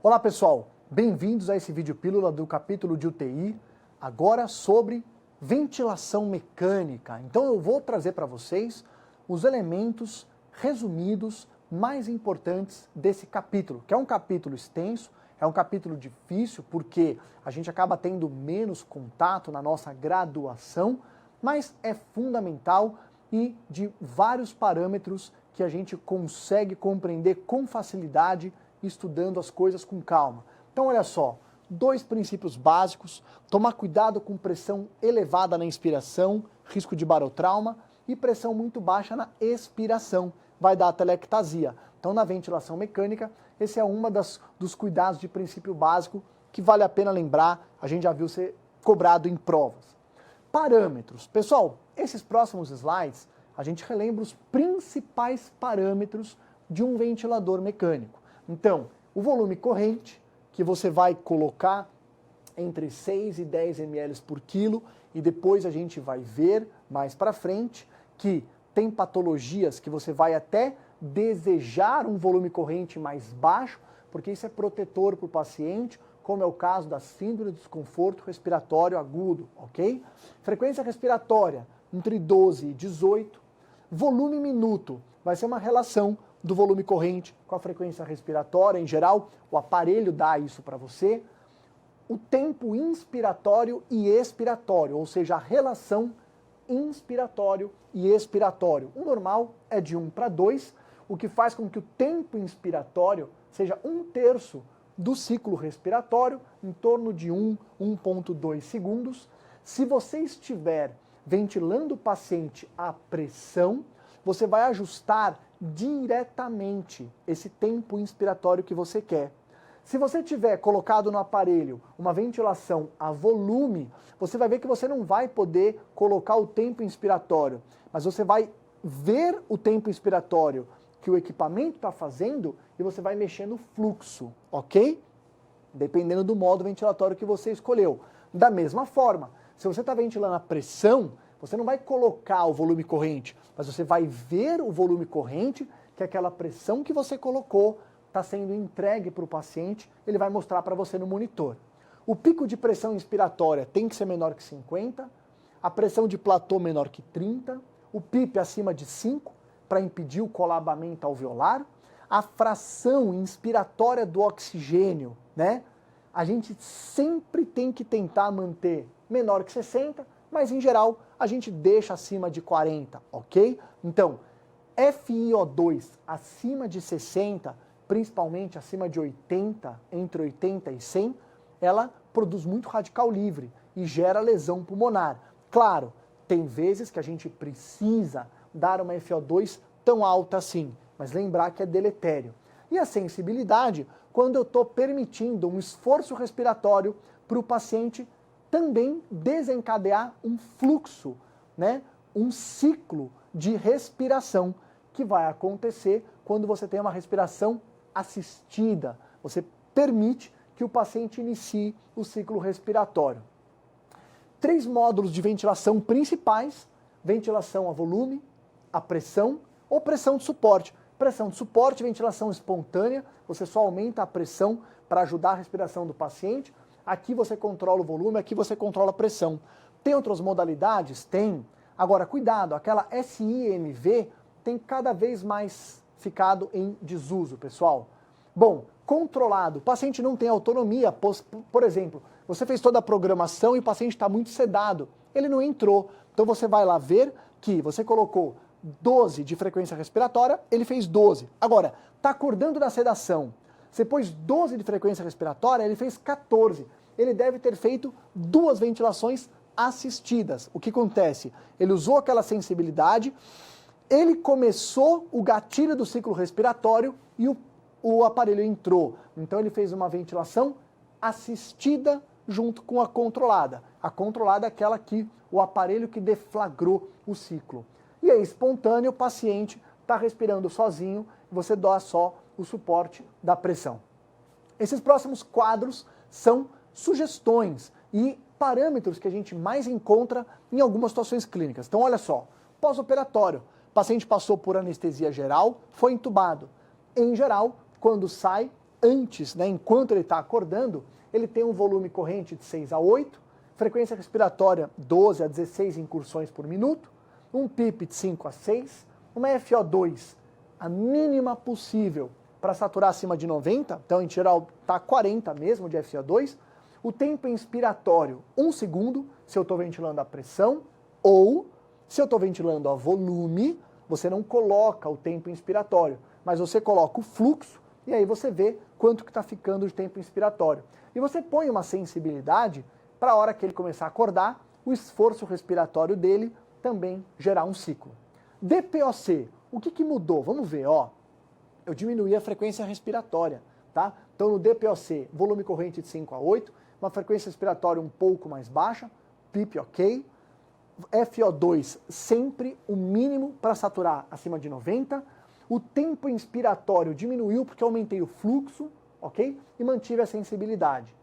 Olá pessoal, bem-vindos a esse vídeo pílula do capítulo de UTI, agora sobre ventilação mecânica. Então eu vou trazer para vocês os elementos resumidos mais importantes desse capítulo, que é um capítulo extenso, é um capítulo difícil porque a gente acaba tendo menos contato na nossa graduação, mas é fundamental e de vários parâmetros que a gente consegue compreender com facilidade estudando as coisas com calma. Então olha só, 2 princípios básicos: tomar cuidado com pressão elevada na inspiração, risco de barotrauma, e pressão muito baixa na expiração, vai dar atelectasia. Então na ventilação mecânica, esse é dos cuidados de princípio básico que vale a pena lembrar, a gente já viu ser cobrado em provas. Parâmetros. Pessoal, esses próximos slides, a gente relembra os principais parâmetros de um ventilador mecânico. Então, o volume corrente, que você vai colocar entre 6 e 10 ml por quilo, e depois a gente vai ver mais para frente que tem patologias que você vai até desejar um volume corrente mais baixo, porque isso é protetor para o paciente, como é o caso da síndrome de desconforto respiratório agudo, ok? Frequência respiratória entre 12 e 18. Volume minuto vai ser uma relação do volume corrente com a frequência respiratória. Em geral, o aparelho dá isso para você. O tempo inspiratório e expiratório, ou seja, a relação inspiratório e expiratório. O normal é de 1 para 2, o que faz com que o tempo inspiratório seja 1/3 do ciclo respiratório, em torno de 1,2 segundos. Se você estiver ventilando o paciente à pressão, você vai ajustar diretamente esse tempo inspiratório que você quer. Se você tiver colocado no aparelho uma ventilação a volume, você vai ver que você não vai poder colocar o tempo inspiratório, mas você vai ver o tempo inspiratório que o equipamento está fazendo e você vai mexer no fluxo, ok? Dependendo do modo ventilatório que você escolheu. Da mesma forma, se você está ventilando a pressão, você não vai colocar o volume corrente, mas você vai ver o volume corrente, que aquela pressão que você colocou está sendo entregue para o paciente, ele vai mostrar para você no monitor. O pico de pressão inspiratória tem que ser menor que 50, a pressão de platô menor que 30, o PIP acima de 5, para impedir o colabamento alveolar, a fração inspiratória do oxigênio, né? A gente sempre tem que tentar manter menor que 60, mas em geral a gente deixa acima de 40, ok? Então, FiO2 acima de 60, principalmente acima de 80, entre 80 e 100, ela produz muito radical livre e gera lesão pulmonar. Claro, tem vezes que a gente precisa dar uma FiO2 tão alta assim, mas lembrar que é deletério. E a sensibilidade, quando eu estou permitindo um esforço respiratório para o paciente também desencadear um fluxo, né? Um ciclo de respiração que vai acontecer quando você tem uma respiração assistida. Você permite que o paciente inicie o ciclo respiratório. 3 módulos de ventilação principais: ventilação a volume, a pressão ou pressão de suporte. Pressão de suporte, ventilação espontânea, você só aumenta a pressão para ajudar a respiração do paciente. Aqui você controla o volume, aqui você controla a pressão. Tem outras modalidades? Tem. Agora, cuidado, aquela SIMV tem cada vez mais ficado em desuso, pessoal. Bom, controlado, o paciente não tem autonomia, por exemplo, você fez toda a programação e o paciente está muito sedado, ele não entrou. Então você vai lá ver que você colocou 12 de frequência respiratória, ele fez 12. Agora, está acordando da sedação, você pôs 12 de frequência respiratória, ele fez 14. Ele deve ter feito 2 ventilações assistidas. O que acontece? Ele usou aquela sensibilidade, ele começou o gatilho do ciclo respiratório e o aparelho entrou. Então ele fez uma ventilação assistida junto com a controlada. A controlada é aquela que o aparelho que deflagrou o ciclo. E aí, espontâneo, o paciente está respirando sozinho, você dá só o suporte da pressão. Esses próximos quadros são sugestões e parâmetros que a gente mais encontra em algumas situações clínicas. Então olha só, pós-operatório, o paciente passou por anestesia geral, foi entubado. Em geral, quando sai, antes, né, enquanto ele está acordando, ele tem um volume corrente de 6 a 8, frequência respiratória 12 a 16 incursões por minuto, um PIP de 5 a 6, uma FO2 a mínima possível para saturar acima de 90, então em geral está 40 mesmo de FO2, o tempo inspiratório 1 segundo, se eu estou ventilando a pressão, ou se eu estou ventilando a volume, você não coloca o tempo inspiratório, mas você coloca o fluxo e aí você vê quanto que está ficando de tempo inspiratório. E você põe uma sensibilidade para a hora que ele começar a acordar, o esforço respiratório dele também gerar um ciclo. DPOC, o que mudou? Vamos ver, ó. Eu diminuí a frequência respiratória, tá? Então no DPOC, volume corrente de 5 a 8, uma frequência respiratória um pouco mais baixa, PIP ok, FO2 sempre o mínimo para saturar acima de 90, o tempo inspiratório diminuiu porque aumentei o fluxo, ok? E mantive a sensibilidade.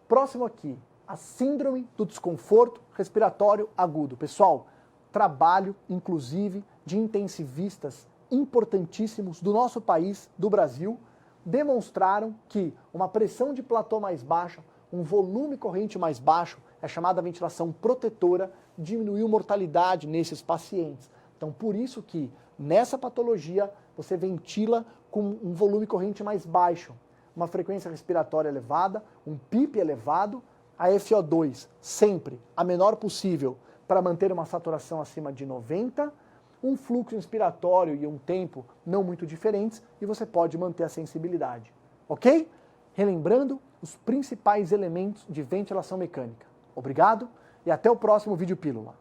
Próximo aqui, a síndrome do desconforto respiratório agudo. Pessoal, trabalho, inclusive, de intensivistas importantíssimos do nosso país, do Brasil, demonstraram que uma pressão de platô mais baixa, um volume corrente mais baixo, é chamada ventilação protetora, diminuiu mortalidade nesses pacientes. Então, por isso que nessa patologia você ventila com um volume corrente mais baixo, uma frequência respiratória elevada, um PIP elevado, a FO2 sempre a menor possível para manter uma saturação acima de 90, um fluxo inspiratório e um tempo não muito diferentes e você pode manter a sensibilidade. Ok? Relembrando os principais elementos de ventilação mecânica. Obrigado e até o próximo vídeo pílula.